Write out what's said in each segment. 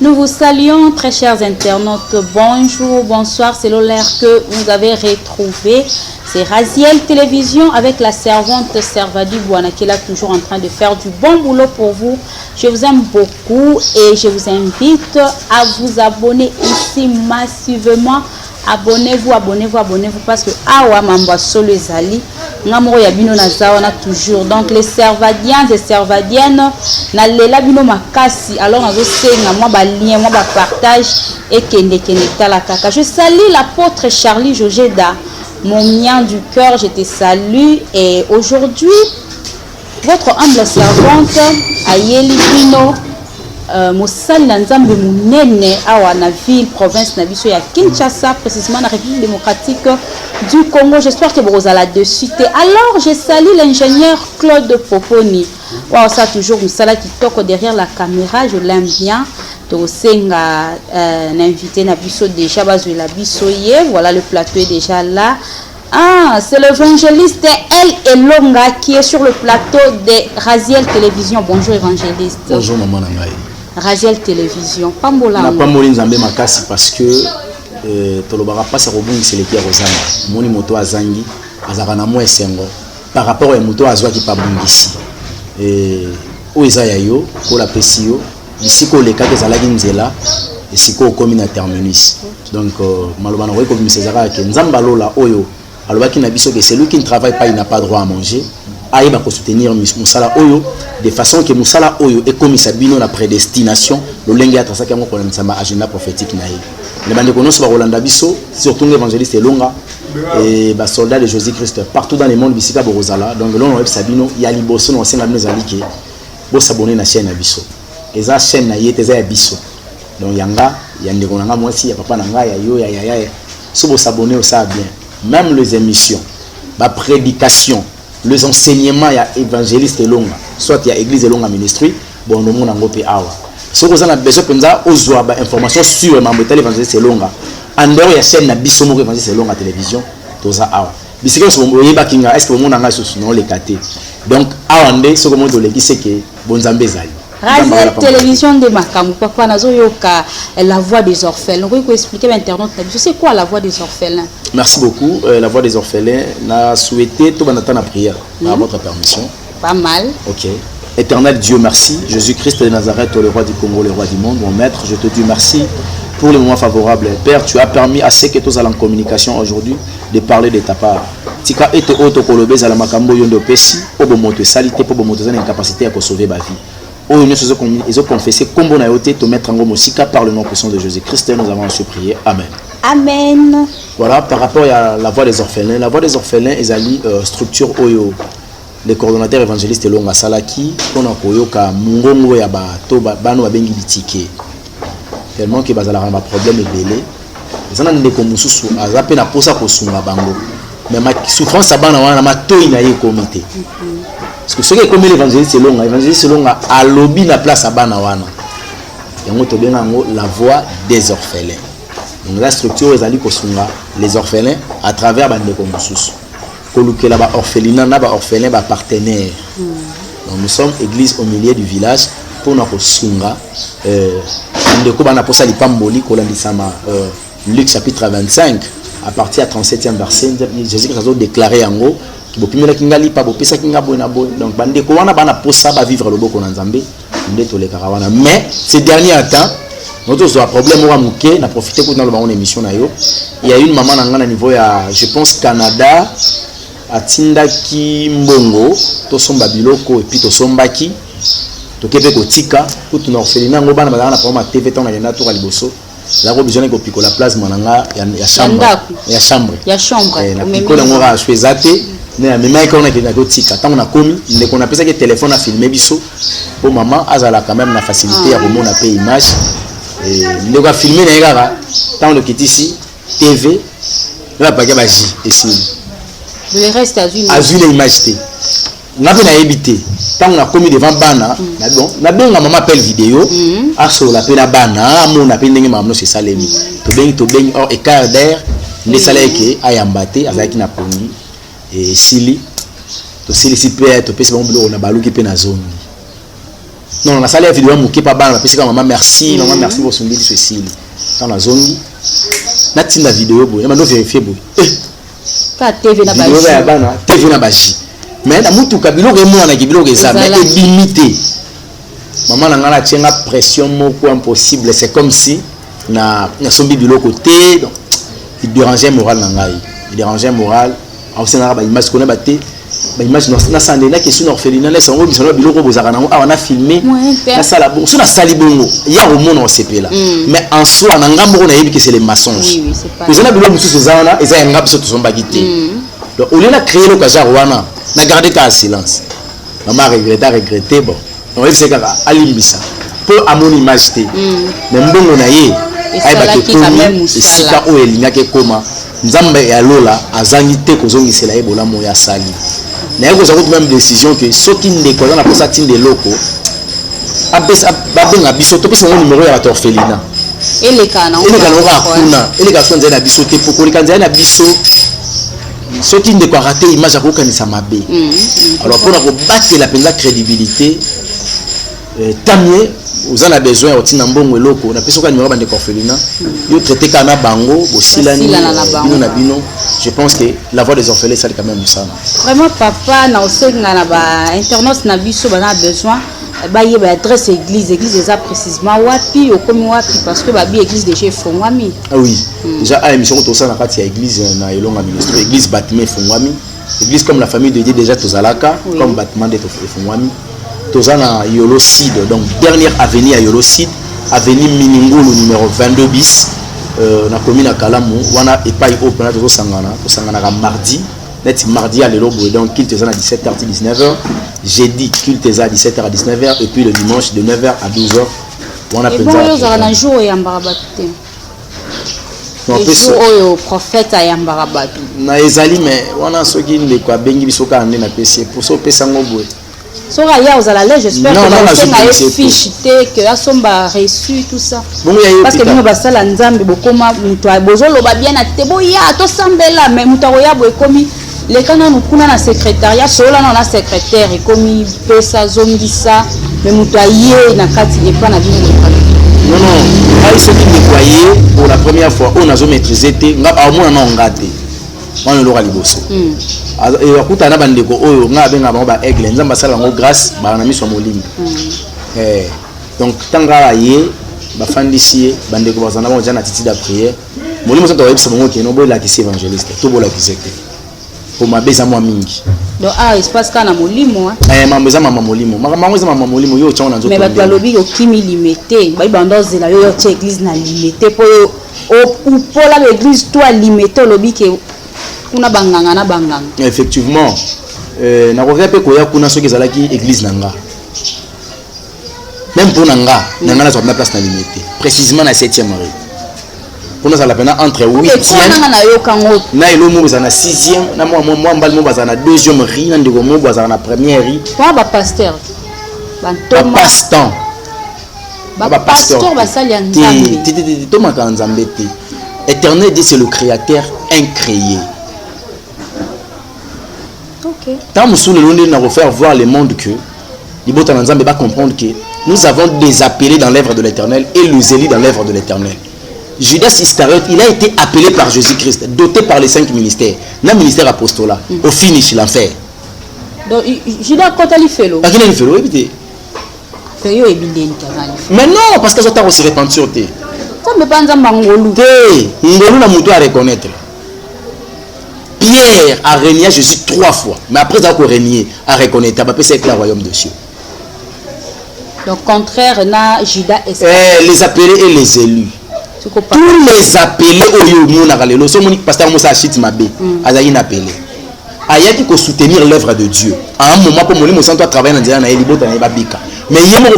Nous vous saluons, très chers internautes. Bonjour, bonsoir, c'est l'heure que vous avez retrouvé. C'est Raziel Télévision avec la servante Servadi Bouana qui est là toujours en train de faire du bon boulot pour vous. Je vous aime beaucoup et je vous invite à vous abonner ici massivement. Abonnez-vous, abonnez-vous, abonnez-vous parce que awa mamba solo ezali ngamoro ya bino nazawana toujours. Donc les servadiens et servadiennes na lela bino makasi. Alors nazo senga moi ba lien, moi ba partage et kende tala kaka. Je salue l'apôtre Charlie Jojeda, mon mien du cœur, je te salue et aujourd'hui votre humble servante Ayeli Bino Mosali na Nzambe munene awa na ville province na biso ya Kinshasa, précisément la République démocratique du Congo. J'espère que vous allez dessus. Alors je salue l'ingénieur Claude Poponi. Wow, ça toujours Mosala qui toque derrière la caméra, je l'aime bien. Tosenga invité na biso déjà bazo la biso hier. Voilà, le plateau est déjà là. Ah, c'est l'évangéliste El Elonga qui est sur le plateau de Raziel Télévision. Bonjour évangéliste. Bonjour maman Nangaï. Raziel Télévision. Pambola. Na pambolin Nzambe makasi parce que tolobara pasa robungi c'est les pierres ozana. Moni moto azangi azakana mo esengo par rapport à moto azwa ki pabungisi. O ezaya yo ko la pesio ici ko le ka ezalaki nzela esiko komi na terminus. Donc malobana ko komi sezara ke Nzamba lola oyo alobaki na biso que celui qui ne travaille pas il n'a pas droit à manger. Aïba ko soutenir musala oyo de façon que musala oyo et comme sabino la prédestination le lenge atrasa ka ngoko na sama agenda prophétique na ye les bande konoso ba Rolanda biso surtout l'évangéliste Elonga et ba soldats de Jésus-Christ partout dans le monde bisika borozala donc l'on web sabino ya liboso no senga bino zalike bo s'abonner na chaîne na biso eza chaîne na yete za ya biso donc yanga ya ndeko nanga mwasi ya papa nanga ya yo ya so bo s'abonner au ça bien même les émissions ba prédication les enseignements ya évangéliste Elonga soit ya église Elonga ministry bon no mona ngope awa so ko zana besoin penza ozwa ba information sur mambo l'évangéliste Elonga en dehors ya chaîne na biso mo évangéliste Elonga télévision toza awa bisika so mo yeba kinga est-ce que mo nanga so non les katé donc awa ndé so ko mo do leki c'est que bonzambe zali Raziel Télévision de Makamu papa nazo yoka la voix des orphelins. On peut expliquer à l'internaute c'est quoi la voix des orphelins? Merci beaucoup. La voix des orphelins n'a souhaité tout banata na prière à votre permission. Pas mal. OK. Éternel Dieu, merci. Jésus-Christ de Nazareth, le roi du Congo, le roi du monde, mon maître, je te dis merci pour les moments favorables. Père, tu as permis à ceux qui sont en communication aujourd'hui de parler de ta part. Tika ete auto kolobeza la makambo yondo pesi, obo moto salité pour moto zana incapacité à sauver ma vie. Oh, ils ont confessé comme on a été te mettre en gomosika par le nom puissant de Jésus-Christ. Nous avons su prier. Amen. Amen. Voilà, par rapport à la voix des orphelins. La voix des orphelins, ils allient structure Oyo. Les coordonnateurs évangélistes Elonga Salaki, on a koyoka mungongo ya bato bano babengi bitike. Tellement que bazala ramba problème ebele. Zana ndeko mususu azape na posa kosunga bango. Mais ma souffrance abana wana ma toyi na ye comité. Parce que ce qui est comme l'évangéliste Elonga a lobby la place à Banawana. Et on a la voix des orphelins. Donc la structure est les orphelins à travers Bande Komusus. Koluke là-bas orphelinat, là-bas orphelin, bah partenaire. Donc nous sommes église au milieu du village pour nous kosunga. Ndeko bana posa li pamboli kolandisama Luc chapitre 25 à partir à 37e verset Jésus Christ a déclaré en gros donc bande ko wana bana posa ba vivre le boko na Nzambe ndeto le karawana mais ces derniers temps notre problème wa muke na profiter pour dans le émission na yo il y a une maman na niveau ya je pense Canada atindaki mbongo to somba biloko et puis to sombaki to kepe ko tika pour ton orphelinat ngo bana bazana na TV ton na tour liboso la besoin ko piko la plasma nanga ya chambre na piko na ngora chwezate na mema ikona ke na tika tant on a commis ne qu'on appelle ça que téléphone a filmé biso pour maman azala quand même la facilité à remona pe image et le va filmer na ngara tant le kiti ici TV la pas ba ji ici le reste a vu l'image té na pe na éviter tant on a commis devant bana na bon na benga maman appelle vidéo aso la pe na bana mon appelle ndenge maman c'est ça lemi to beng or écart d'air les salaires que ayambate azaki na pongi et sili to sili si peut être pesa bon bilo na baluki pe na zone Non, la salle a vidéo moqué pas ban, parce que maman merci, maman merci pour son lit ceci. Dans la zone, na tinda vidéo boy, na vérifier boy. Ka TV na baji. Vidéo ya bana, TV na baji. Mais na mutu kabilo ke mwana kibilo ke ça, mais est limité. Maman na ngala tienga pression moko impossible, c'est comme si na sombi bilo côté, donc il dérangeait moral na ngai. Il dérangeait moral. En fait na ba image connaît baté. Bah imagine na sande na question orphelinat na sango bisano biloko bozaka nango awa na filmer na sala bon sur na sali bongo ya au monde on CP là mais en soi na ngambo na yebi que c'est les mensonges oui c'est pas ils ont biloko mususu zana eza ngab so to somba gité donc au lieu na créer le kaja wana na garder ta silence maman regretter bon on va c'est kaka alimbisa peu à mon image té mais mbongo na ye ay ba ke komi sika o elinga ke koma nzambe ya lola azangi te kozongisela ye bolamo ya sali na yako za même décision que soki ndeko na posa tinde loko abesa babenga biso to pesa mon numéro ya orphelinat eleka na kuna eleka sonza na biso te poko likanza na biso soki ndeko a raté image ya kokanisa mabe alors pour ko battre la crédibilité tant mieux vous en avez besoin au tina mbongo eloko na peso ka numéro bande orphelinat yo traiter kana bango bosilani na bino je pense que la voix des orphelins ça quand même ça vraiment papa na osenga na ba internautes na biso bana besoin ba ye ba adresse église eza précisément wapi okomi wapi parce que ba bi église de chez Fongwami ah oui déjà à émission to ça na kati ya église na elonga ministre église bâtiment Fongwami église comme la famille de Dieu déjà tozalaka comme bâtiment de Fongwami tozana Yolo Sud donc dernière avenue à Yolo Sud avenue Miningolo numéro 22 bis na commune à Kalamu wana epai open na tosangana ka mardi net mardi à lelo boy donc culte à 17h à 19h jeudi culte à 17h à 19h et puis le dimanche de 9h à 12h wana penza bon yo na jour ya mbarabate le jour oyo prophète ayambara batu na ezali mais wana soki ndeko abengi biso ka ande na pesi pour so pesa ngo boy sora ya aux allés j'espère que la fiche que asomba reçu tout ça parce que bino basala nzambe bokoma muto bozolo ba bien atebo ya to sambela mais muto ya bo ekomi le kana nukuna na secrétariat sola na secrétaire ekomi pesa zongisa mais muto aye na kati epa na bino non pas ce qui déployé pour la première fois on a zo maîtriser te ngaba au moins na ngate on le liboso et akuta na bandeko oyo nga benga ba aigle nzamba sala ngo grâce ba na miso molimbi donc tanga ye ba fandisi bandeko bazana ba jana titi da prière molimo santo webisa bongo ke no bola ki évangéliste to bola ki sekte pour ma beza moi mingi donc espace kana molimo mambo za mama molimo mambo za mama molimo yo tshona nzo mais ba lobi yo kimi limité ba bandoze la yo tche église na limité po o pola l'église toi limité lobi ke kuna banganga na banganga effectivement na ko pe ko ya kuna soki ezalaki église nanga même pour nanga nanga na zona place na limité précisément na 7e rue pour nous à la peine entre 8e na elo mo bazana 6e na moi mbal mo bazana 2e rue na ndiko mo bazana 1e rue ba pasteur ba pasteur basali ya nzambe Thomas Kanzambe te Éternel Dieu c'est le créateur incréé. Tant que nous faire voir le monde que nous va comprendre que nous avons des appelés dans l'œuvre de l'Éternel et les élus dans l'œuvre de l'Éternel. Judas Iscariote, il a été appelé par Jésus-Christ, doté par les 5 ministères. Le ministère apostolat, au finish, l'enfer. Donc, Judas, quand il fait l'eau. Il fait l'eau, mais non, parce que ça t'a aussi répandu sur tes. Ça me pense à Mangolou. Ngolou n'a moutou à reconnaître. Pierre a régné à Jésus 3 fois. Mais après ça, régné à reconnaître. C'est le royaume de Dieu. Donc, contraire, na Judas les appelés et les élus. Tous les appelés au Yomo Nagalelo, c'est mon pasteur Moussa Chit Mabé. Azaïn appelé. Aya qui peut soutenir l'œuvre de Dieu. À un moment, pour moi, je dois travailler dans un élibot dans les babika. Mais il y a un moment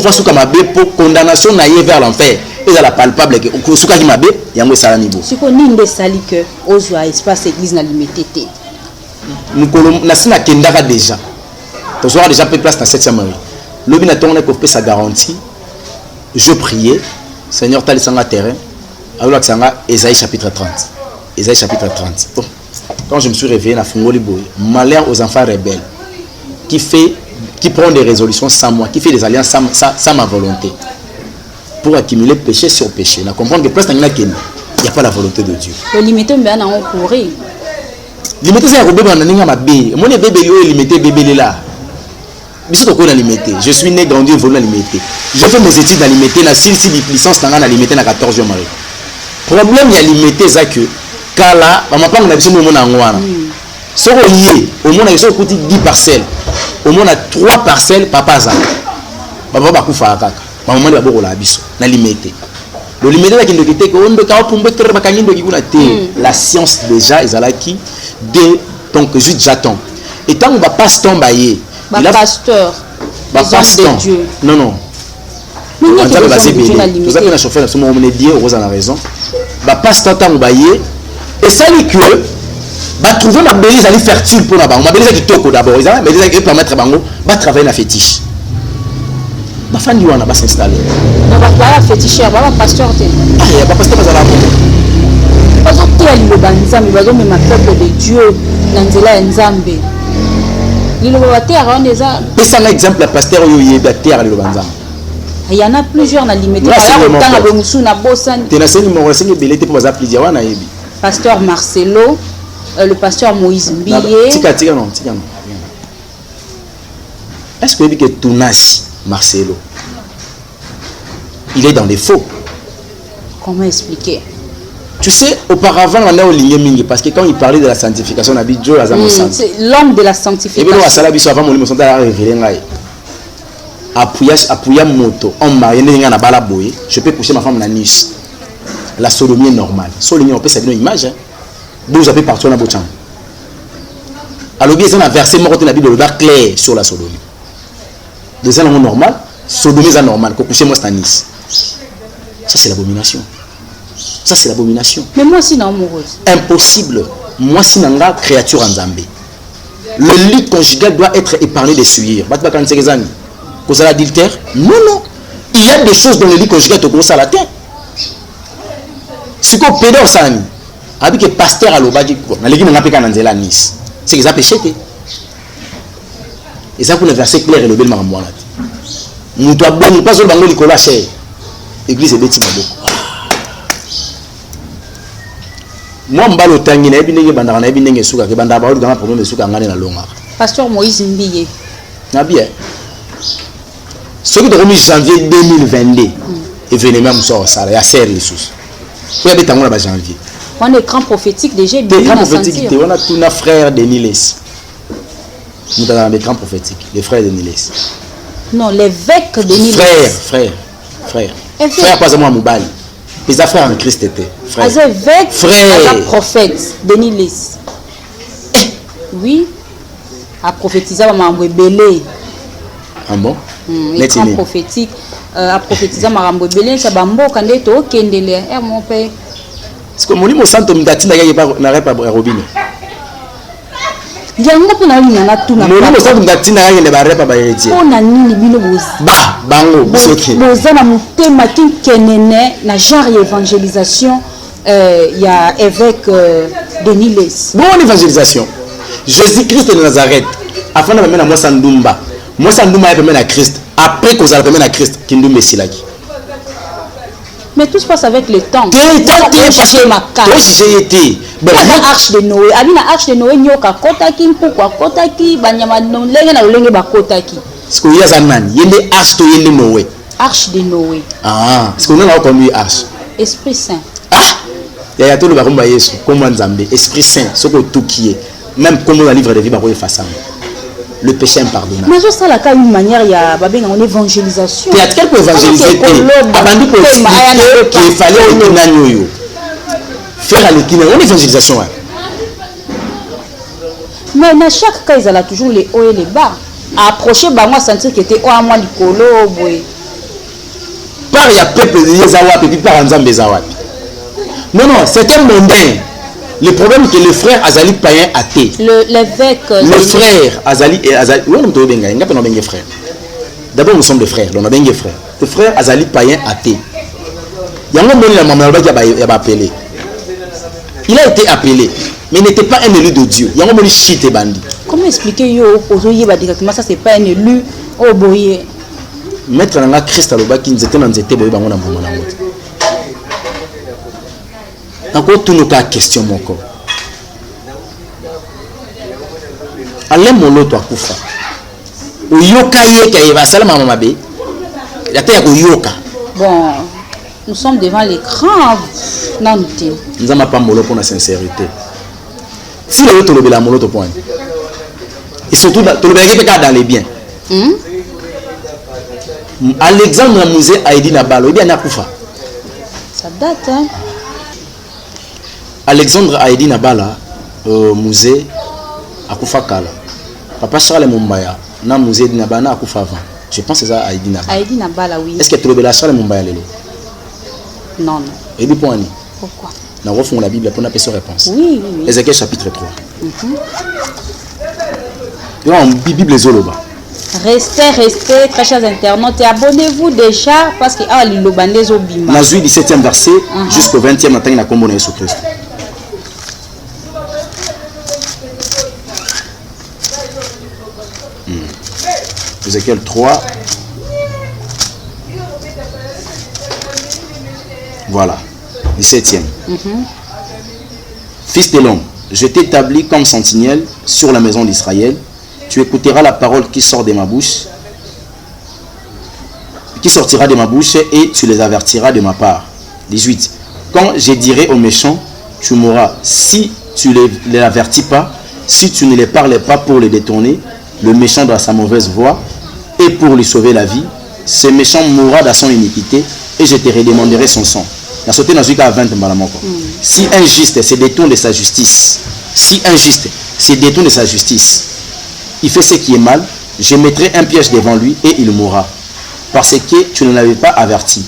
pour condamnation naïe vers l'enfer. Et ça la palpable que souka qui mabé, il y a un salamibo. Si on n'y a sali que Ozoa espace église na limité. Nous nasina kendaka déjà. Tu auras déjà pris place dans cette semaine. Le binaton a coupé sa garantie. Je priais, Seigneur talisanga terrain. Alors Sanga Ésaïe chapitre 30. Ésaïe chapitre 30. Bon. Quand je me suis réveillé, na fungoli boy, malheur aux enfants rebelles qui fait qui prend des résolutions sans moi, qui fait des alliances sans ma volonté, pour accumuler péché sur péché. On comprend que place il n'y a pas la volonté de Dieu. Le limité bien en courir. Limité c'est un bébé dans ma bébé. Mon bébé est limité bébé là. Je suis né, grandi, évolué à limité. J'ai fait mes études à limité, la licence à limité na 14e mari. Problème il y a limité ça que kala on m'a pas on a besoin de mon angwana. So au moins ils ont coûté 10 parcelles. Au moins on a 3 parcelles papa za. Baba ba kufa kaka. Maman ba boko la biso na limité. Le limité là qui nous dit que on doit pas pomper très bakangindo qui kuna té. La science déjà ezalaki de donc juste j'attends. Et tant on va pas tomber pasteur, pasteur. De Dieu. Non, non. Mais il y a vous avez un chauffeur, vous avez dit, vous avez raison. Pasteur, et ça dit que trouver ma belle est fertile pour la banque. Ma belle est toko d'abord. Ils ont dit que permettre bango, travailler la fétiche. Ma femme dit on va s'installer. On va pas fétiche, on va pasteur. Ah, il y a pas pasteur dans la banque. Parce que tu as le banzam, il va donner ma peuple de Dieu, Nanzela Nzambe. Il un exemple, pasteur il y en a plusieurs dans limité. Pasteur Marcelo, le pasteur Moïse Mbiye. Est-ce que que Tounasi Marcelo, il est dans les faux? Comment expliquer? Tu sais, auparavant, on a oublié Mingi parce que quand il parlait de la sanctification, on a dit Dieu a c'est l'homme de la sanctification. Appuya moto, on m'a je peux coucher ma femme dans Nice. La sodomie est normale. Sodomie, on peut savoir une image. Vous avez partout dans votre chambre. Alors, il y a un verset mort dans la Bible, le verre clair sur la sodomie. Des gens normal, sodomie est normal, coucher moi dans Nice. Ça, c'est l'abomination. Ça, c'est l'abomination. Mais moi aussi, non, amoureuse. Impossible. Moi, si nanga créature en Zambie. Le lit conjugal doit être épargné des souillures. Cause l'adultère? Non, non. Il y a des choses dans le lit conjugal qui sont à la terre. Ce qu'on pédale, ça, avec le pasteur à l'obadi, Nice. C'est qu'ils ont péché. Et ça, pour le verset clair et le bel maramouanat. Nous doit bon, pas seulement le colaché. Église est bêtise. Moi mbalo tangi na ebinenge bandana na ebinenge suka ke banda ba dans problème suka ngane na longa. Pasteur Moïse Mbiye. Na bien. Ce qui est remis janvier 2022 événement sort ça ya serre les sous. Pour être en janvier. On est grand prophétique déjà bien. Grand prophétique on a tous nos frères de Niles. Nous avons des grands prophétiques, les frères de Niles. Non, l'évêque de Niles. Frère. Frère pas moi Moubali. Les affaires en Christ étaient frère. Frère. Prophète, Denis Lys. Oui. A prophétisé à Marambo Belé. Ah bon? Écran prophétique. A prophétisé à Marambo Belé. C'est Bambo quand il est au Kendele. Mon père. Est-ce que mon livre santo m'dati n'arrête pas Robine? Yango pona lina tuna mo mo sa ngati na ngene ba repa ba yeti pona nini bino bozi bango bisoki bozana mutema kinkenene na genre évangélisation il y a évêque Denis Lys bon évangélisation Jésus-Christ de Nazareth afin de mener à moi Sandumba est permis à Christ après qu'on a permis à Christ Kindumbe Silaki. Mais tout se passe avec le temps. J'ai été. Arche de Noé. Abina arche de Noé nyoka kotaki mpukwa kotaki banyama lenge na lenge bakotaki. Ce qu'il y a zanani, yende arche to yende Noé. Arche de Noé. Ah, ce qu'on a conduit arche. Esprit Saint. Ah, il y a tout le baromba Yesu, comme Nzambe, Esprit Saint, ce que tout qui est, même comme dans le livre de vie baroye façon. Le péché impardonnable. Mais ça la cas une manière il y a une évangélisation. Il y a quelques évangélisés abandi pour expliquer qu'il fallait le faire le kina une évangélisation. Mais dans chaque cas il y a toujours les hauts et les bas. Approcher bah moi sentir que était au moins du colo boy. Par il y a peuple de Zawapi puis par Nzambe Zawapi. Non c'est un mondain. Le problème est que le frère Azali païen athée. L'évêque. Le frère Azali et Azali. Oui, nous sommes des frères. D'abord, nous sommes des frères. On a des frères. Le frère Azali païen athée. Il y a un moment où la maman qui a appelé. Il a été appelé, mais il n'était pas un élu de Dieu. Il y a un moment où il chite bandi. Comment expliquer yo ozoyeba directement ça c'est pas un élu au boye. Maître nanga Christ alobaki nzete na nzete boye bango na mbuma na moto. Nako tunuka question moko. Ale moloto akufa. Uyoka yeka eba salama mama be. Yata ya kuyoka. Bon, nous sommes devant l'écran. Non, nous n'avons pas molo pour la sincérité. Si le autre la molo point. Et surtout, tout le monde dans les biens. Alexandre Musée a dit Nabalo, il y a Kufa. Ça date, hein? Alexandre a dit Nabala, musée à Kufa Kala. Papa Charles Mumbaya, na musée de Nabana à Kufa avant. Je pense que c'est ça a dit Nabala. A dit Nabala, oui. Est-ce que tu as Charles Mumbaya lelo? Non, non. Et dit point. Pourquoi? Nous refons la Bible pour appeler sa réponse. Oui, oui, oui. Ézéchiel chapitre 3. Bible Zoloba. Restez, très chers internautes, et abonnez-vous déjà parce que ah l'ilobandé zobima. Dans le 17e verset jusqu'au 20e matin, il a combiné Jésus Christ. Ézéchiel 3. Voilà, 17e. Fils de l'homme, je t'établis comme sentinelle sur la maison d'Israël. Tu écouteras la parole qui sort de ma bouche, qui sortira de ma bouche, et tu les avertiras de ma part. 18. Quand je dirai aux méchants, tu mourras. Si tu ne les avertis pas, si tu ne les parles pas pour les détourner, le méchant dans sa mauvaise voie, et pour lui sauver la vie, ce méchant mourra dans son iniquité, et je te redemanderai son sang. Si un juste se détourne de sa justice, il fait ce qui est mal, je mettrai un piège devant lui et il mourra. Parce que tu ne l'avais pas averti.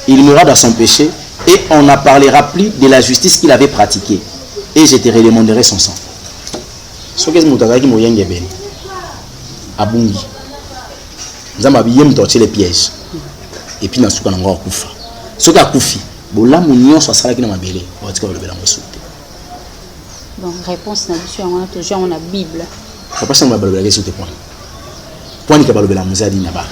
Il mourra dans son péché et on ne parlera plus de la justice qu'il avait pratiquée. Et je te redemanderai son sang. Ce que je me dis, Abungi. Nous avons torché les pièges. Et puis nous avons kufa. Ce qui a kufi, bola munyo so sala ki na mabele. On tika bolobela mosute. Bon, réponse na biso on a toujours on a Bible. Papa ça m'a balobela ke soute point. Point ni ka balobela muzadi na ba.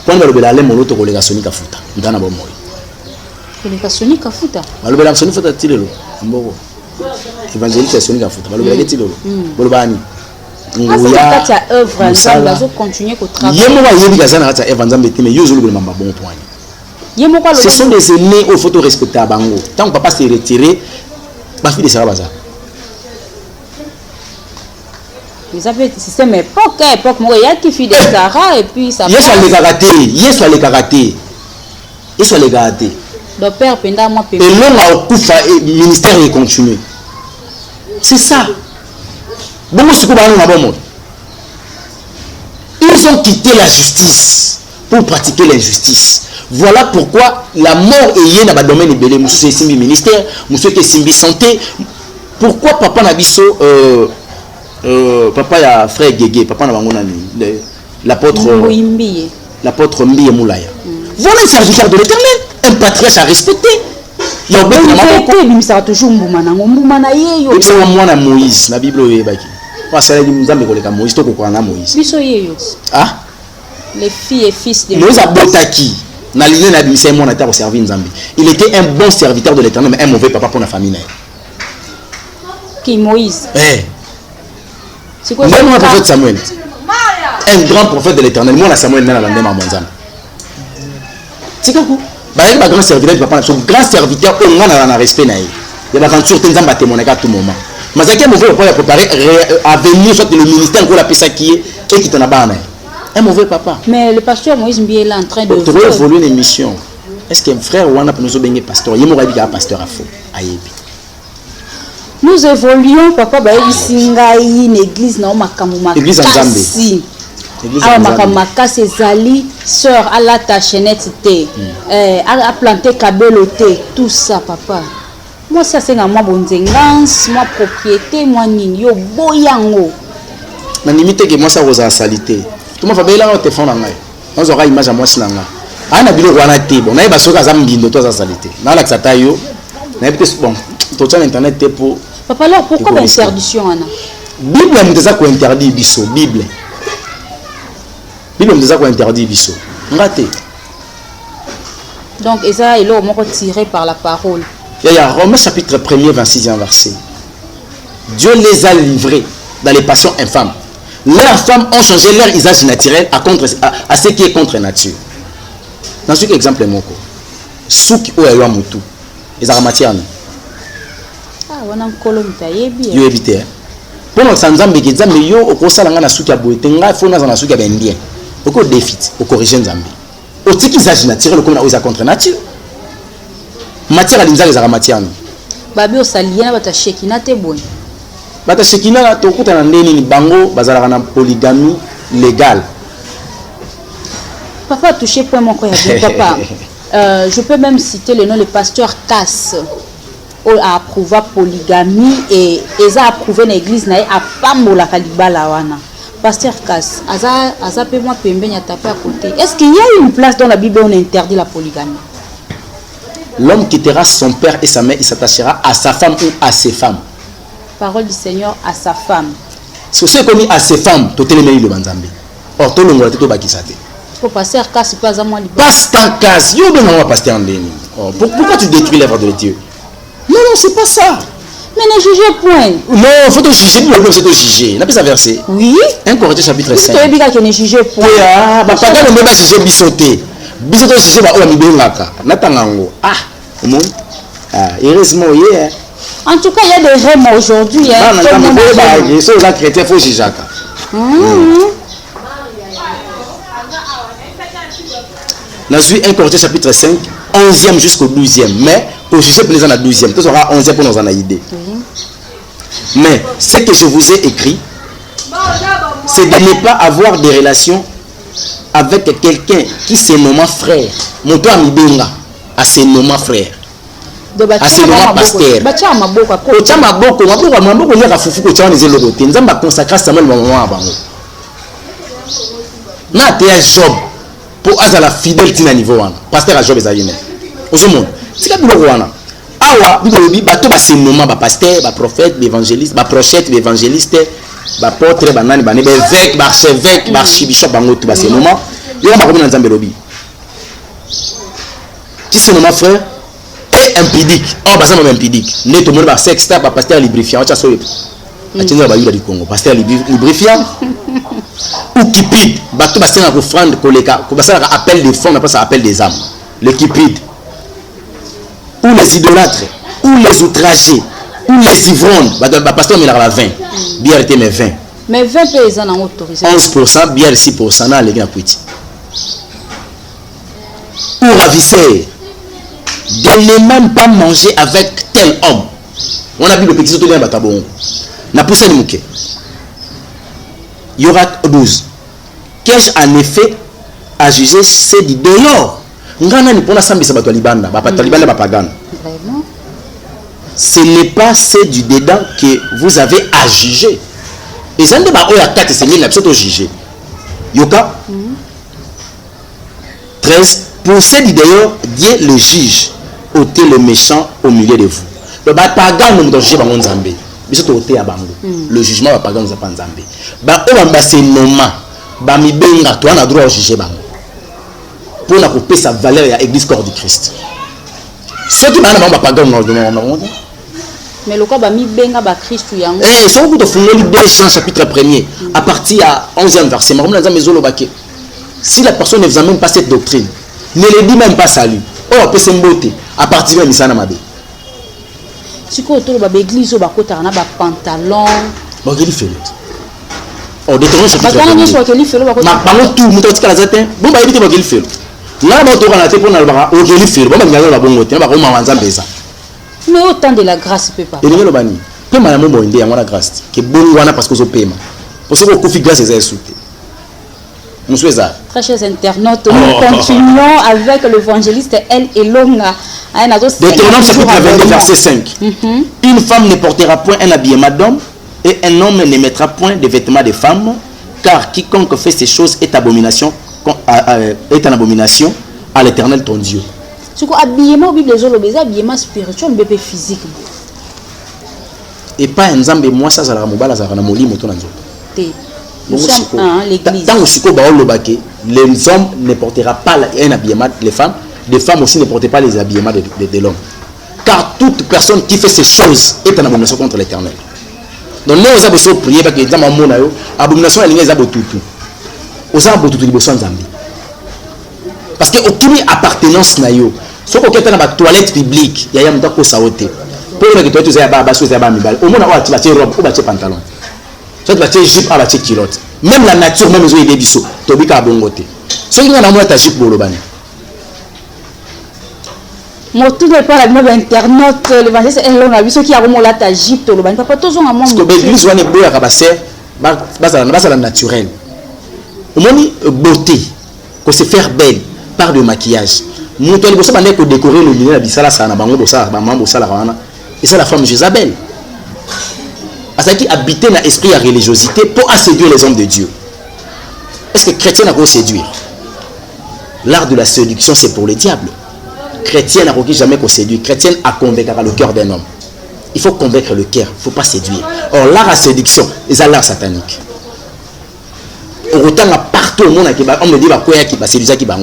Point balobela le moloto ko lega sonika futa. Ndana bo moyi. Ko lega sonika futa. Balobela sonika futa tilelo. Mboko. Évangéliste sonika futa. Balobela ke tilelo. Bolobani. Ngoya. Ça œuvre ça va continuer ko travailler. Yemo ba yebi kazana ata evanzambe teme yo zulu mamba bon point. Ce sont des aînés au photo respecter à Bango. Tant que papa s'est retiré, ma fille de Sarah Baza. Vous avez le système époque, moi il y a qui fait des Sarah et puis ça. Yes, les karaté, yes, les karaté. Yes, les karaté. Donc père pendant moi et l'homme a occupé le ministère et continue. C'est ça. Bon, ils ont quitté la justice pour pratiquer l'injustice. Voilà pourquoi la mort est dans le domaine de monsieur Simbi ministère, monsieur qui Simbi santé. Pourquoi papa Nabiso, papa ya frère Gégé, papa Nabangona, l'apôtre Mbi Moulaya. Voilà un serviteur de l'Éternel, un patriarche à respecter. Il y a un toujours Mboumana yeyo. Et c'est moi na Moïse, la Bible est baki. Parce que nous avons dit Moïse, to ko na Moïse. Ah? Les filles et fils de Moïse a botaki. Il était un bon serviteur de l'Éternel, mais un mauvais papa pour la famille. Qui Moïse? C'est quoi le prophète Samuel? Un grand prophète de l'Éternel. Moi, Samuel n'est pas dans le même manzan. C'est quoi? Il y a un grand serviteur du papa, un grand serviteur, on a un respect. Il y a toujours des gens à témoigner à tout moment. Mais il y a un mauvais papa préparé à venir sur le ministère pour la paix qui est et qui t'en a barré. Un mauvais papa. Mais le pasteur Moïse Mbié est en train de évoluer une mission. Est-ce qu'un frère ou un peu nous obéir pasteur? Il y a un pasteur à faux. Nous évoluons, papa, une église na makamuma. Église en Zambie. Ah makamuma c'est Zali, sœur à la tachenette té. A planté kabelo té, tout ça papa. Moi ça c'est moi bonzengance, moi propriété, moi nini yo boyango. Na limite que moi ça vous a salité. Tout le monde va bien là, te font la main. On aura image à moi si la main. Ah, na bilo wana te bon. Na iba soka zambindo toi ça salité. Na la xata yo. Na iba bon. Tout ça internet te pour. Papa alors pourquoi l'interdiction ana? Bible nous a quoi interdit biso Bible nous a quoi interdit biso ngate. Donc ça est là on tiré par la parole. Il y a Romains chapitre 1er 26e verset. Dieu les a livrés dans les passions infâmes. Leurs femmes ont changé leur usage naturel à ce qui est contre nature. Dans ce exemple moko suki oyo ya mutu ezaka matière. Ah wana nkolo mutayebi. Yo éviter. Pour ça nzambe ke nzambe yo okosala nga na suki ya boye tenga fo na suki ya bendien. Oko défit, oko corriger nzambe. Otiki usage naturel comme na oza contre nature. Matière alinzaka ezaka matière. Babi osaliana bata shekina te boye. Bata shekina to kutana ndeni ni bango bazalaka na polygamie légale. Papa a touché point mon quoi papa. Je peux même citer le nom le pasteur Cass a approuvé polygamie et ils a approuvé l'église na a pambola kalibala wana. Pasteur Cass aza pe moi pembe nya tapé à côté. Est-ce qu'il y a une place dans la Bible où on interdit la polygamie? L'homme quittera son père et sa mère, il s'attachera à sa femme ou à ses femmes. Parole du Seigneur à sa femme. C'est ce qu'on dit à ses femmes, tout le monde le banzambe. Or tout le monde est bakisate. Pour passer Cass pas à moi libre. Pasteur Cass, yo ben moi pasteur en ligne. Pourquoi tu détruis l'œuvre de Dieu? Non, c'est pas ça. Mais ne jugez point. Non, il faut te juger, nous le c'est te juger. N'a pas ça verset. Oui. 1 Corinthiens chapitre 5. Tu veux dire que ne jugez point. Ah, bah pas dans le même sujet bisoté. Bisoté sujet ba o mi bengaka. Natangango. Ah, au monde. Ah, heureusement hier. En tout cas, il y a des règles aujourd'hui hein. Non, non, non, c'est les chrétiens faut juger ça. Dans 1 Corinthiens chapitre 5, 11e jusqu'au 12e. Mais pour juger pour les ans à 12e, tu auras 11e pour nous en aider. Mais ce que je vous ai écrit, c'est de ne pas avoir des relations avec quelqu'un qui se nomme frère. Mon toi mi benga à se nomme frère. À se nomme pasteur. Kocha maboko ya kafufu ko tshwana zelo ko tenza ba consacrer Samuel maman abango. Na te Job pour azala fidèle tina niveau wana. Pasteur a Job ezayine. Ozomon. Tika biloko wana. Awa bilobi bato ba se nomme ba pasteur, ba prophète, ba évangéliste, ba prophète, ba évangéliste, ba apôtre, ba nani ba ne ba évêque, ba archevêque, ba archibishop bango tout ba se nomme. Yo ba komi na Nzambe lobi. Qui se nomme frère? Et impudique. Oh, bah ça m'a impudique. Né tout le monde va sexta, pas pasteur lubrifiant. Tu as sauvé. Attends, bah il du Congo. Pasteur lubrifiant. Ou cupide. Bah tout pasteur n'a offrande colléga. Comme ça appel des fonds, après ça appelle des âmes. Le cupide. Ou les idolâtres. Ou les outragés. Ou les ivrognes. Bah pasteur il a la 20. Bière était mais 20. Mais 20 paysans ont autorisé. 11%, bière 6%. Là les gars petit. Ou ravisseur. De ne même pas manger avec tel homme. On a vu le petit sauté dans le tabou. Na poussé le mouké. Il y aura 12. Qu'ai-je en effet à juger c'est du dehors? Ngana ni pona sambi sabato libanda, ba patalibanda ba pagano. Vraiment? Ce n'est pas c'est du dedans que vous avez à juger. Et ça ne ba oya 4 c'est mille absolument juger. Yoka 13. Pour ce du dehors, Dieu le juge. Ôtez le méchant au milieu de vous. Le pagan nous doit juger bango nzambe. Biso ôté à bango. Le jugement va pagan nous a pas nzambe. Ba o ba c'est noma. Ba mi benga toi na droit de juger bango. Pour na couper sa valeur à l'église corps du Christ. Ceux qui m'ont ba pagan nous demandent. Mais le quoi ba mi benga ba Christ yango. Eh, c'est beaucoup de fondé 2 Jean chapitre 1er à partir à 11e verset. Mais comme nzambe zolo baké. Si la personne ne vous amène pas cette doctrine, ne le dit même pas salut. Oh, peut s'emboter à partir de misana mabe. Si ko to ba église o ba kota na ba pantalon. Ba keli felo. Oh, Deutéronome chapitre 1. Ba kana so keli felo ba kota. Ma bango tout muto tika zatin. Bon ba yibite ba keli felo. Na ba to kana te pona ba o keli felo. Ba ngalo ba bongo te ba ko ma nzambe za. Mais autant de la grâce peut pas. Et ngelo bani. Pema na mombo inde yango na grâce. Ke bongo wana parce que zo pema. Parce que ko fi grâce ezay souté. Très chers internautes, nous continuons avec l'évangéliste El Elonga. Deutéronome chapitre 22, verset 5. Une femme ne portera point un habillement d'homme et un homme ne mettra point de vêtements de femme, car quiconque fait ces choses est abomination à l'Éternel ton Dieu. Ce qu'on habillement Bible les habillement spirituel mais physique. et pas un nzambe moi ça zalaka mobala zalaka na molimo to na nzoto nous sommes l'église. Tant que les hommes ne porteront pas un habillement, les femmes aussi ne portent pas les habillements de l'homme. Car toute personne qui fait ces choses est en abomination contre l'Éternel. Donc nous avons prié parce que nous avons abomination à l'Église tout. Nous avons tout parce que aucune appartenance n'a eu. Si vous êtes dans la toilette publique, il y a un temps que ça a été. Pour que tu aies au moins tu vas robe ou tu pantalon. Tu vas jupe à la culotte. Même la nature, même les oeufs et les bisous, tu as à bongoté. Si tu as ta jupe pour le ban. Moi, tout n'est pas la même internaute. L'évangile, c'est un long avis. Ceux qui ont la ta jupe, tu as le ban. Papa, tous ont un monde. Parce que l'église, on est beau à rabasser, c'est naturel. Au moins, beauté, qu'on se faire belle par le maquillage. Nous, tu as décorer le lieu, et ça, la femme Jézabel. À ce qui habitait dans l'esprit à religiosité pour séduire les hommes de Dieu. Est-ce que chrétien n'a pas séduire? L'art de la séduction, c'est pour le diable. Chrétien n'a jamais qu'à séduire. Chrétien a convaincre le cœur d'un homme. Il faut convaincre le cœur, il ne faut pas séduire. Or, l'art à séduction, c'est l'art satanique. Autant partout au monde, on me dit qu'il va séduire qui va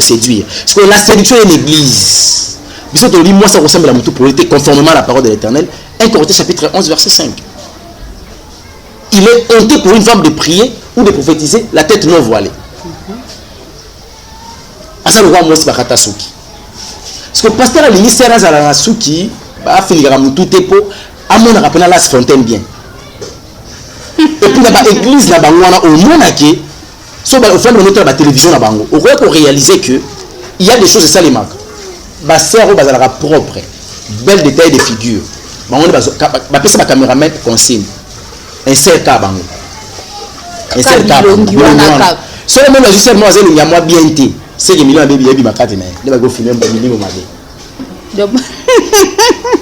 séduire. Parce que la séduction est l'église. Moi, ça ressemble à mon tout pour être conformément à la parole de l'Éternel. 1 Corinthiens chapitre 11, verset 5. Il est honteux pour une femme de prier ou de prophétiser la tête non voilée. Asa le roi moi c'est bakata souki. Parce que le pasteur a ministère à la souki, a fini à tout tepo, à mon rappel la fontaine bien. Et puis dans l'église là bangwana au monaki, so ba au fond de la télévision là bango. On peut réaliser que il y a des choses ça les marques. Ba sœur bazalaka propre, bel détail de figure. Bango ba pesa ba caméraman consigne. Un seul cas bango. Un seul cas. Seulement le juste moi zelo nyamwa bien té. C'est que millions de bébés bi makati na. Ne ba go filmer ba minimum mabe.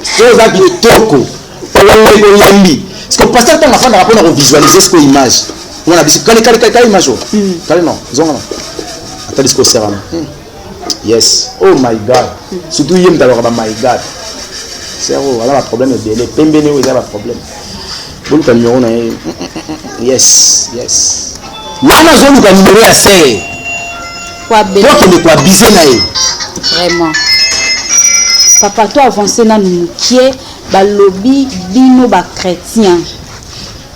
So za ki toko. Ole yembi. Parce que le pasteur tant afin de rappeler visualiser ce que image. On a dit quand image. Quand non, zonga. Attends ce que c'est vraiment. Yes. Oh my God. Surtout yem d'alors my God. C'est où alors le problème est bien. Les pembene où il y a un problème. Bon quand numéro na yes. Nana zone ka numéro ya c'est. Quoi bébé. Toi qui ne quoi biser na e. Vraiment. Papa toi avancer na nous qui est balobi bino ba chrétien.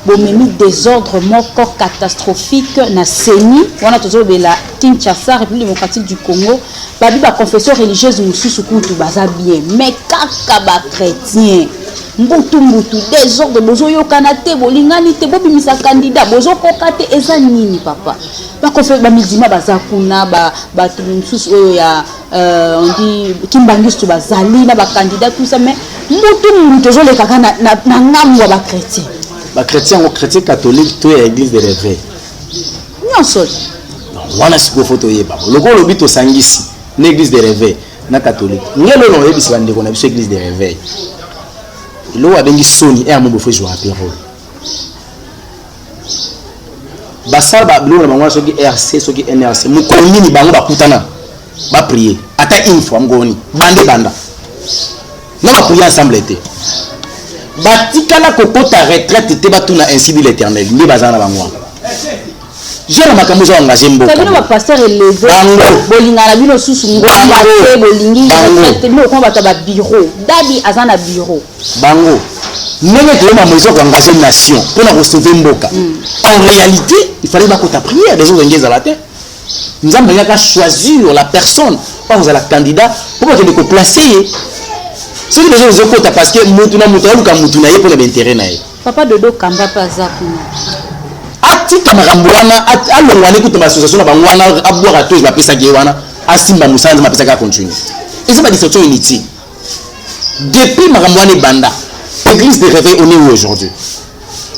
Bomemi désordre moko catastrophique na seni wana tozobe la Kinshasa République démocratique du Congo babi ba confession religieuse mususu kutu baza bien mais kaka ba chrétien mbutu désordre bozo yokana te bolingani te bobimisa candidat bozo kokate eza nini papa ba confession ba midima baza kuna ba mususu oyo ya on dit kimbangistu bazali na ba candidat tout ça mais mbutu tozo le kaka na ngamwa ba chrétien. Les chrétiens catholiques, tout est l'église de réveil. Non, seul. On a ce qu'il faut te dire. Le gros lobby au Sangisi, l'église de réveil, na catholique. Nous avons l'église de réveil. L'eau a béni Sony et à mon beau-frère jouer à Pérol. Bassa, l'eau, la ce qui est RC, ce qui est NRC. Nous connaissons les bangs, bakutana, ba prier. Ata une fois, m'goni, banda. Nous va prier ensemble l'été. Batikala kokota retraite te batuna ainsi dit l'Éternel ni bazana bangwa j'ai la makambo za engagé mboka kabino ba pasteur élevé bolingana bino susu ngoma te bolingi retraite bino ko bata ba bureau dadi azana bureau bango nenge te ma maison ko engager nation pour la recevoir mboka en réalité il fallait bakota prière des autres ngeza la terre nous avons qu'à choisir la personne pas vous la candidat pour que de placer. C'est que les gens ont parce que Moutuna pour l'intérêt. Papa Dodo Kamba Paza. Ati Kamarambuana, Alongwane, toute l'association, à boire à tous, la pesa Guéwana, à Simba Moussa, ma pesa continue. Et c'est pas des photos inutiles. Depuis Marambuane Banda, l'église de réveil, on est où aujourd'hui?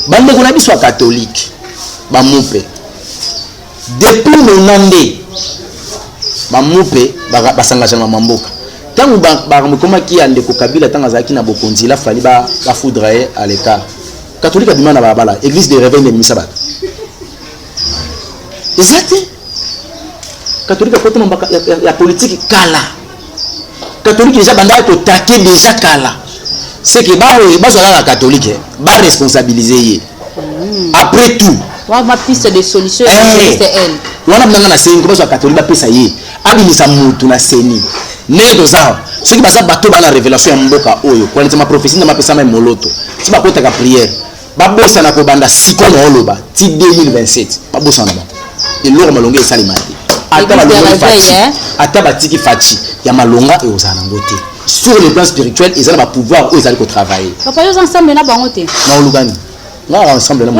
Banda Gonabi soit catholique, Bamoupe. Depuis le Nandé, Bamoupe, Basangajama Mamboka. Tant que comment qui a des Kabila tant que na bokonzi la fali ba foudre à l'écart catholique a demandé à bala église de réveil de misabat exact catholique a côté la politique kala catholique déjà banda ko taquer déjà kala c'est que les catholiques va responsabiliser. Après tout, ma piste de solution c'est elle. On a besoin de sénie comme ça catholique va pesa yé. Abimisa mutu na sénie. Né ça. Ce qui passe bateau dans la révélation mboka oyo. Quand c'est ma prophétie na ma pesa même moloto. Si ba kota ka prière, ba bossa na ko banda siko na oloba ti 2027. Ba bossa na ba. Et l'or malonga e salimati. Ata ba longa fachi. Ata ba tiki fachi. Ya malonga e ozana ngote. Sur le plan spirituel, ils ont le pouvoir où ils allaient travailler. Papa, ils ensemble na bangote. Non, Lugani. Non, ensemble na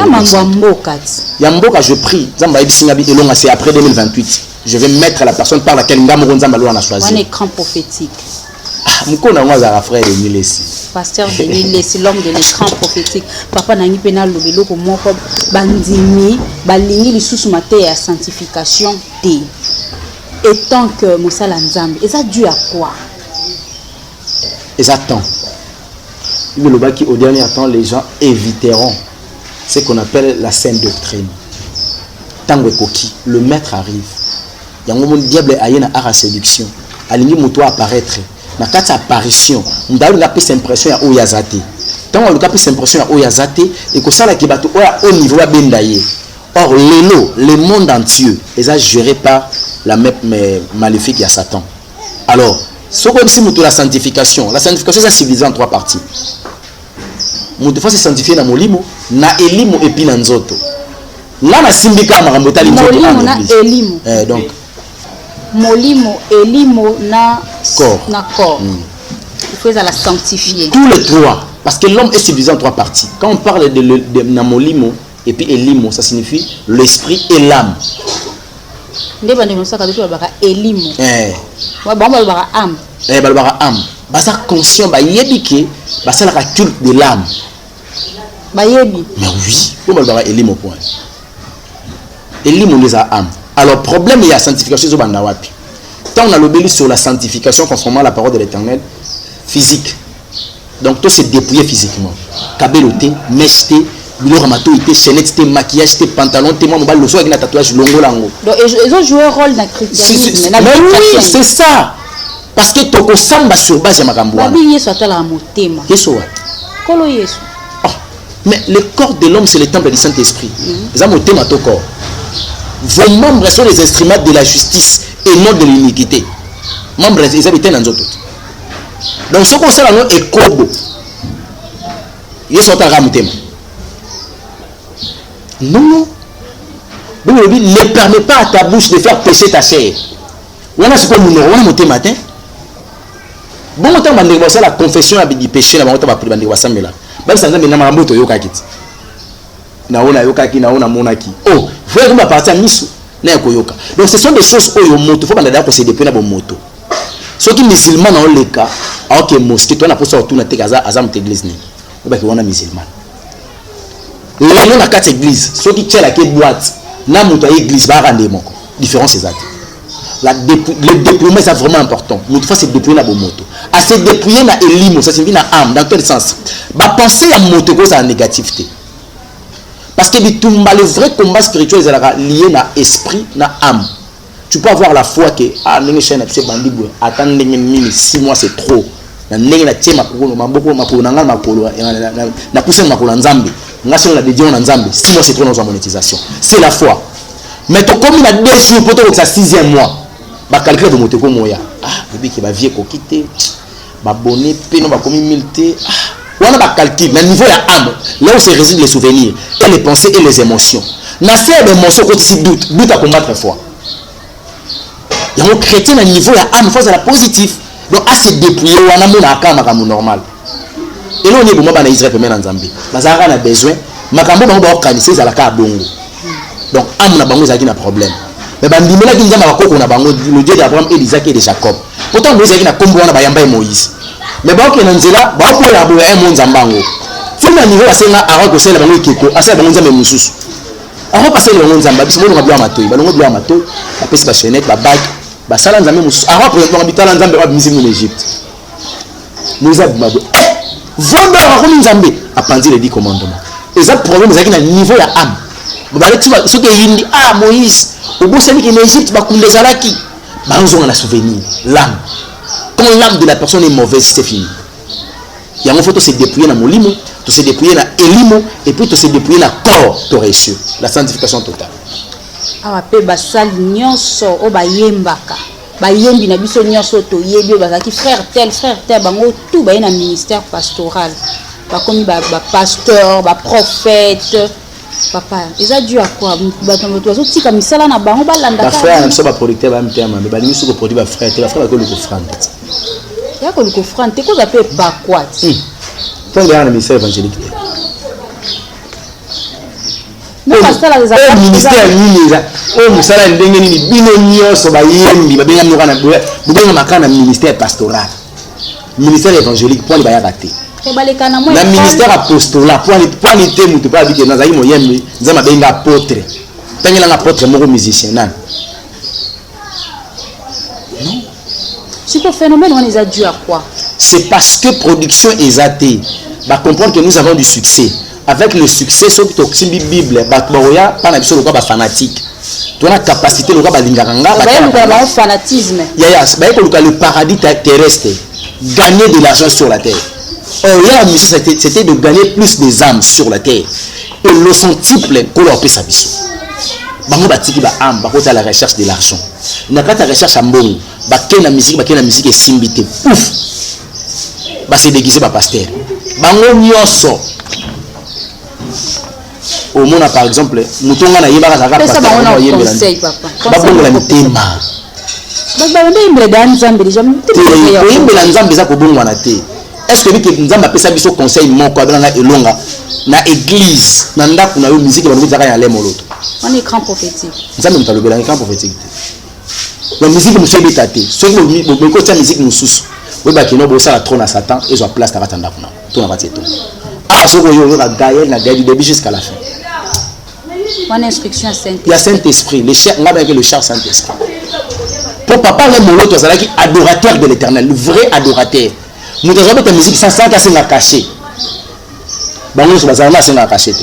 mboka. Yamboka, je prie. Zamba ibisingabi elonga c'est après 2028. Je vais mettre la personne par laquelle Ngamoron Zamba a choisi. Un écran prophétique. Mukona mwaza frère de Milesi. Pasteur de Milesi, l'homme de l'écran prophétique. Papa nangi pena lobelo ko moko bandimi balingi lisusu mate ya sanctification té. Et tant que Moussala Nzambe, et ça dû à quoi? Et ça attend. Le bas qui au dernier temps les gens éviteront ce qu'on appelle la saine doctrine. Tango koki, le maître arrive. Il y a un diable ayena à séduction. Alingi moto apparaître. Na kati apparition, m'dalu na pese impression ya oyazate. Tant on a pese impression ya oyazate et que ça la kibato au niveau ya bendaye. Or le monde entier est géré par la même maléfique ya Satan. Alors, ce qu'on dit la sanctification c'est civilisé en 3 parties. Mutu faut se sanctifier na molimo, na elimo et puis na nzoto. Là na simbika makambo tali nzoto na elimo. Donc molimo elimo na corps. Na corps. Il faut la sanctifier. Tous les 3 parce que l'homme est civilisé en 3 parties. Quand on parle de na molimo et puis elimo, ça signifie l'esprit et l'âme. Ndeba ndemo saka biso baka elimo. Wa bamba baka âme. Balbara âme. Basa conscient ba yebike basa la culte de l'âme. Ba yebi. Mais oui, pour balbara elimo point. Elimo les a âme. Alors problème il y a sanctification zo banda wapi. Tant on a l'obéli sur la sanctification conformément à la parole de l'Éternel physique. Donc tout se dépouiller physiquement. Kabeloté, mèche biloko mato ité chaînette té maquillage té pantalon té moi mobile le soir avec un tatouage longo lango. Donc ils ont joué un rôle dans le christianisme. Mais oui, c'est ça. Parce que toko samba sur base ya makambo wana. Babi Yesu atala motema. Yesu wa. Kolo Yesu. Mais le corps de l'homme c'est le temple du Saint-Esprit. Ça motema to corps. Vos membres sont les instruments de la justice et non de l'iniquité. Membres ils habitent dans nzoto. Donc ce qu'on sait là non est kobo. Yesu atala motema. Non. Ne permet pas à ta bouche de faire pécher ta chair. On a ce qu'on nous a matin. Bon, on a la confession du péché. On a pris la là. Même si on a mis la moto yokaki. Naona yokaki, naona monaki. Oh, vous voyez comment partir à Misu. Donc ce sont des choses où il faut qu'on se déploie dans moto. Ceux qui musulmans dans le cas, alors que mosquée, toi on a posé autour de la azam église. On a musulman. Là, on a 4 églises. Ceux qui tiennent la boîte, na moto église va rendre mon différence exacte. Le déploiement c'est vraiment important. Nous faut se déployer na moto. À se déployer na elimo, ça signifie na âme dans quel sens? Ba penser à moto cause à négativité. Parce que le vrai combat spirituel est lié na esprit na âme. Tu peux avoir la foi que n'engé chaîne c'est bandi attendre 6 mois c'est trop. Na n'engé na tiema kokolo maboko makolo na ngala makolo na pousser makolo nzambe. Ngasi na dédié na nzambe. 6 mois c'est trop dans monétisation. C'est la foi. Mais to comme il a 2 jours pour que ça 6e mois. Ba calculer de moto ko moya. Le bi qui va vieux ko quitter. Ba bonné pe no ba komi milité. On a ba calcul mais niveau ya âme. Là où se résident les souvenirs et les pensées et les émotions. Na c'est des émotions quand tu doute à combattre foi. Il y a un chrétien à niveau ya âme face à la positive. Donc à se dépouiller on a mon akama comme normal. Et là on est bon ba na Israël mais en Zambie. Bazara na besoin makambo ba organiser za la ka bongo. Donc âme na bango zaki na problème. Mais bandimela ki nzamba bakoko na bango le Dieu d'Abraham et d'Isaac et de Jacob. Pourtant Moïse zaki na kombo wana bayamba Moïse. Mais ba ko na nzela ba ko ya boya mo nzambango. Fina niveau la senga ara ko sela bango keko asa bango nzambe mususu. Ara passer le nzamba biso mo ngabwa matoi ba ngo bwa matoi ba pesi ba chaînette ba bag ba sala nzambe mususu. Ara ko ba bitala nzambe ba misi mu Égypte. Moïse abimabo. Vondo ara ko nzambe apandi les 10 commandements. Et ça problème zaki na niveau ya âme. Ce qui est dit, Moïse, au bout de l'Égypte, on a souvenir, l'âme. Quand l'âme de la personne est mauvaise, c'est fini. Il y a un faut se dépouiller dans molimo, to se dépouiller dans elimo et puis to se dépouiller dans corps, to reçu la sanctification totale. Awa pe basali nyonso o bayembaka. Bayembi na biso nyonso to yebi bazaki frère tel bango tout ba na ministère pastoral. Ba komi ba pasteur, ba prophète. Papa, ils ont dû à quoi? Si comme ça là na bango balanda. Ba frère na so ba producteur ba mtema, mais ba limiso ko produit ba frère, ba frère ba ko le offrande. Ya ko le offrande, te ko za pe ba quoi? Quand il y a un ministère évangélique. Non, pasteur là les affaires. Ministère ministère. Oh, musala ndenge ni bino nyonso ba yembi ba benga mukana bubenga makana ministère pastoral. Ministère évangélique pour les ba raté. Le ministère apostolat pour les thèmes tu pas dire que nazali moyembi nzama benga apôtre. Tengela na apôtre moko musicien nan. Non. Ce phénomène on les a dû à quoi? C'est parce que production est athée. Va comprendre que nous avons du succès. Avec le succès, ceux qui ont la Bible, pas la fanatique. Tu as la capacité de le fanatisme. Le paradis terrestre, gagner de l'argent sur la terre. Or, la mission, c'était de gagner plus des âmes sur la terre. Et le sentible, pour leur paix sa mission. Bango batiki ba âme, bako à la recherche de l'argent. Na kata recherche à mbongo, bakena musique et simbité. Pouf. Ba se déguiser ba pasteur. Bango nyonso. Au monde par exemple, mutonga na yeba za pasteur na yeba. Ba bongo la mitema. Ba ndembe da nzambe déjà mitema. Yembe la nzambe za ko bongo na te. Est-ce que nous nzambe pesa biso conseil moko na elonga na église na ndako na yo musique ba ngozaka ya lemo loto. On est grand prophétique. Nzambe mtalobela écran prophétique. La musique nous fait bêtater. Ceux qui écoutent la musique nous sous. Oui bah qui nous bossa la trône à Satan et ils ont place à tanda kuna. Tout na va tout. Ah ceux qui ont la Gaël na Gaël du début jusqu'à la fin. Mon instruction sainte. Il y a Saint-Esprit, le cher, on va avec le cher Saint-Esprit. Pour papa le molo toi ça qui adorateur de l'Éternel, le vrai adorateur. Nous avons ta musique sans casser la caché. Bango sur bazana c'est la caché.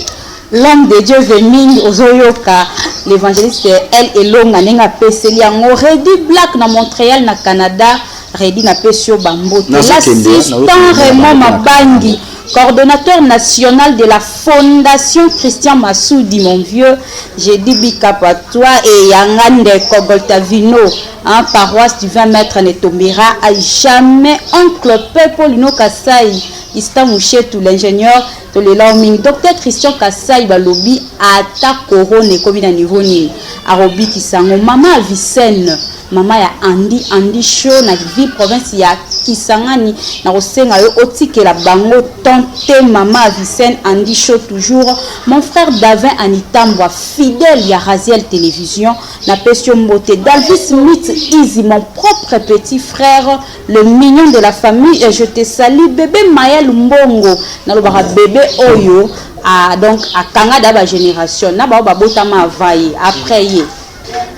L'homme de Dieu Veming Ozoyoka, l'évangéliste elle et longa nenga peseli yango Redi Black na Montréal na Canada, Redi na pesio Bambote. L'assistant Raymond Mabangi, coordonnateur national de la Fondation Christian Massoudi, mon vieux, j'ai dit Bikapatois et Yangande Kogoltavino, en paroisse du 20 mètres Netombira, a jamais oncle Pepolino Kasai, Ista Mouchetou, l'ingénieur de l'Elaming, docteur Christian Kasai Balobi, Ata Korone, comme il niveau ni, Arobi Kisango, maman Avicenne. Maman ya Andi show na vie province ya Kisangani na osenga yo otike la bango tante maman Avicenne Andi show toujours mon frère Davin Anitambwa fidèle ya Raziel télévision na Pesio Mbote Dalvis Smith Easy mon propre petit frère le mignon de la famille et je te salue bébé Maël Mbongo na lo ba bébé oyo a donc a Kangada ba génération na ba botama avaye après ye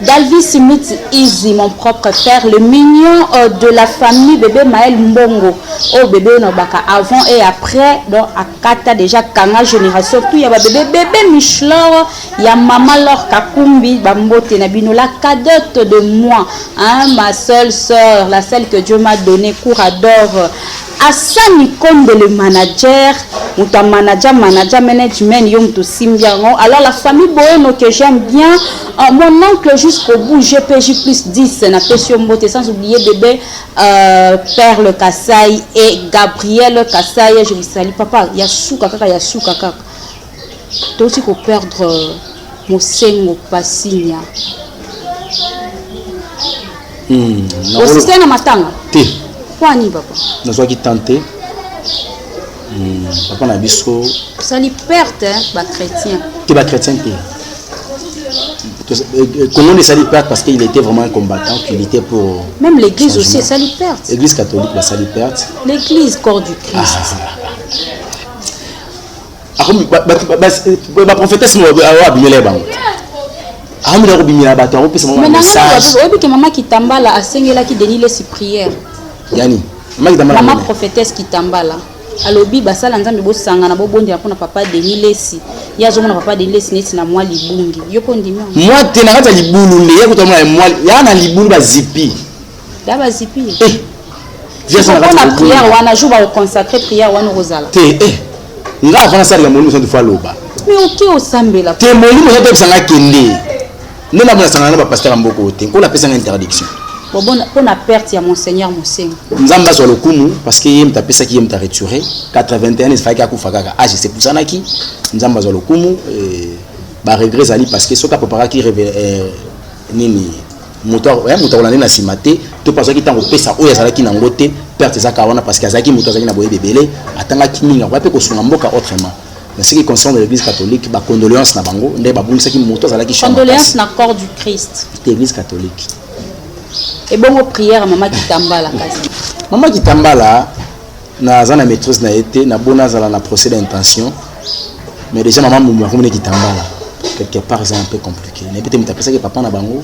Dalvis Smith Easy, mon propre frère, le mignon de la famille bébé Maël Mbongo. Oh bébé Nobaka, avant et après, donc à Kata déjà Kanga génération, tout y a bébé Michelor, il y a maman Laure Kakumbi, Bambote Nabino, la cadette de moi, hein, ma seule sœur, la celle que Dieu m'a donné, Courador. Assani Konde le manager, ou ta manager management, yom to simbiango. Alors la famille Boeno que j'aime bien, mon oncle jusqu'au bout, GPJ plus 10, na Pesio Mbote, sans oublier bébé Perle Kasai et Gabriel Kasai, je lui salue. Papa, Yassou Kaka, Yassou Kaka. Tu aussi qu'on perdre mon sengo Passinia. Aussi c'est na matanga. Papa. Nous avons tenté. Papa n'a bisco. Ça lui perte, hein, chrétien. Qui va chrétien comment ça lui perte parce qu'il était vraiment un combattant, qu'il était pour. Même l'église aussi, ça lui perte. L'église catholique, ça lui perte. L'église corps du Christ. La prophétesse nous a abîmé les banques. Mais maman qui tambala a sengela qui dénie les prières. Yani maman prophétesse qui tambala alobi basala nzambe bo sangana bo bondi apona papa Denis Lesi yazo mona papa Denis Lesi neti na moi libungi yoko ndimi moi te na kata libulu le yako toma moi ya na libulu ba zipi da ba zipi la prière wana jour va consacrer prière wana rozala nga afana sala ya molimo fois loba mais ok osambela te molimo ça tebisanga kende nena bona sangana ba pasteur mboko te ko la pesa interdiction pour la perte ya monseigneur Mosengo nzamba zo lokumu parce que yem ta pesa ki yem ta retirer 81 il fallait akufa kaka âge c'est pour ça naki nzamba zo lokumu ba regret ali parce que soka papa ki nini moteur la na simate to parce que tango pesa oya sala ki nango te perte za kawana parce que azaki moteur azaki na boye bebele atanga kiminga kwa pe ko sunga mboka autrement mais ce qui concerne l'église catholique ba condoléances na bango nde ba bungisa ki moteur azala ki chambre condoléances na corps du Christ l'église catholique et bon prière maman Kitambala kasi maman Kitambala na zana maîtrise na été na bona zala na procès d'intention mais déjà maman mumu akomone Kitambala quelque part c'est un peu compliqué mais peut-être m'tapesa que papa na bango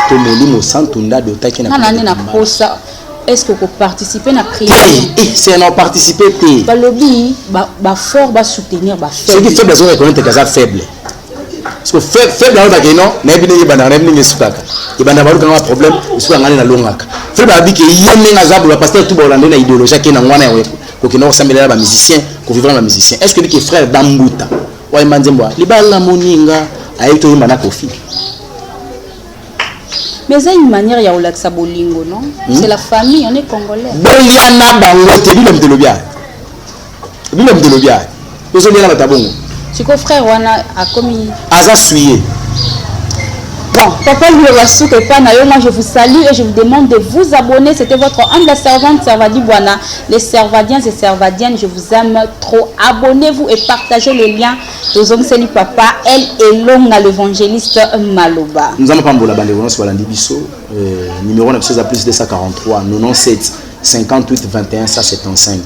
to molimo santunda de taki na nani na posa est-ce que vous participez na prière c'est non participer té ba lobby ba fort ba soutenir ba faible c'est qui faible besoin de connaître que ça faible parce que faible là ba non na bino yebana na bino ngesukaka yebana ba luka problème isuka ngani na longaka faible ba biki yene na zabu ba pasteur tout ba olande na idéologie ke na ngwana ya wepo ko kino osambela ba musicien ko vivre ba musicien est-ce que lui qui frère d'Ambuta wa manzembo libala moninga aito yimba na kofi. Mais c'est une manière ya olaxa bolingo non c'est la famille on est congolais boliana bango te bilom de lobia ozo lela batabongo siko frère wana a commis aza suye. Bon, papa Louassou pas nayo, moi je vous salue et je vous demande de vous abonner. C'était votre humble servante Servadi Bouana. Les Servadiens et Servadiennes, je vous aime trop. Abonnez-vous et partagez le lien de Zongseni Papa. Elle est longue à l'évangéliste Maloba. Nous allons prendre la bande de sur l'Andibiso. Numéro 9 plus 243 97 58 21 175.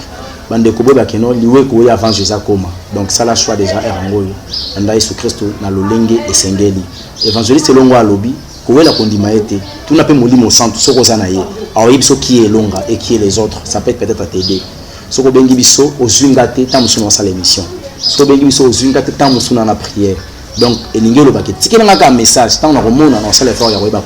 Bande kobo bakeno liwe ko ya avant Jésus koma. Donc ça la choix déjà erangoyo. Anda Yesu Kristo na lolenge esengeli. Évangéliste longo alobi ko wela kondima ete. Tout n'a pas molimo santo soko za na ye. Alors biso qui est longa et qui est les autres, ça peut être à t'aider. Soko bengi biso ozwinga te tamusuna sa l'émission. Soko bengi biso ozwinga te tamusuna na prière. Donc elingelo baket. Tikena ngaka message tant na komona na sala effort ya ko ba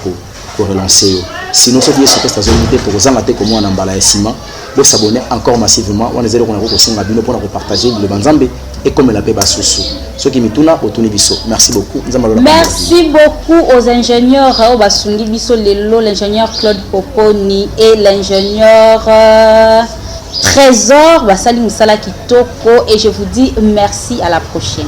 ko relancer. Sinon ce qui est sur cette zone pour kozanga te comme on emballa esima. Vous s'abonner encore massivement on les aider qu'on a ko singa bino pour partager le banzambe et comme la paix basusu ceux qui mituna otuni biso merci beaucoup merci beaucoup aux ingénieurs au basungi biso lelo l'ingénieur Claude Poponi et l'ingénieur Trésor basali musala kitoko et je vous dis merci à la prochaine.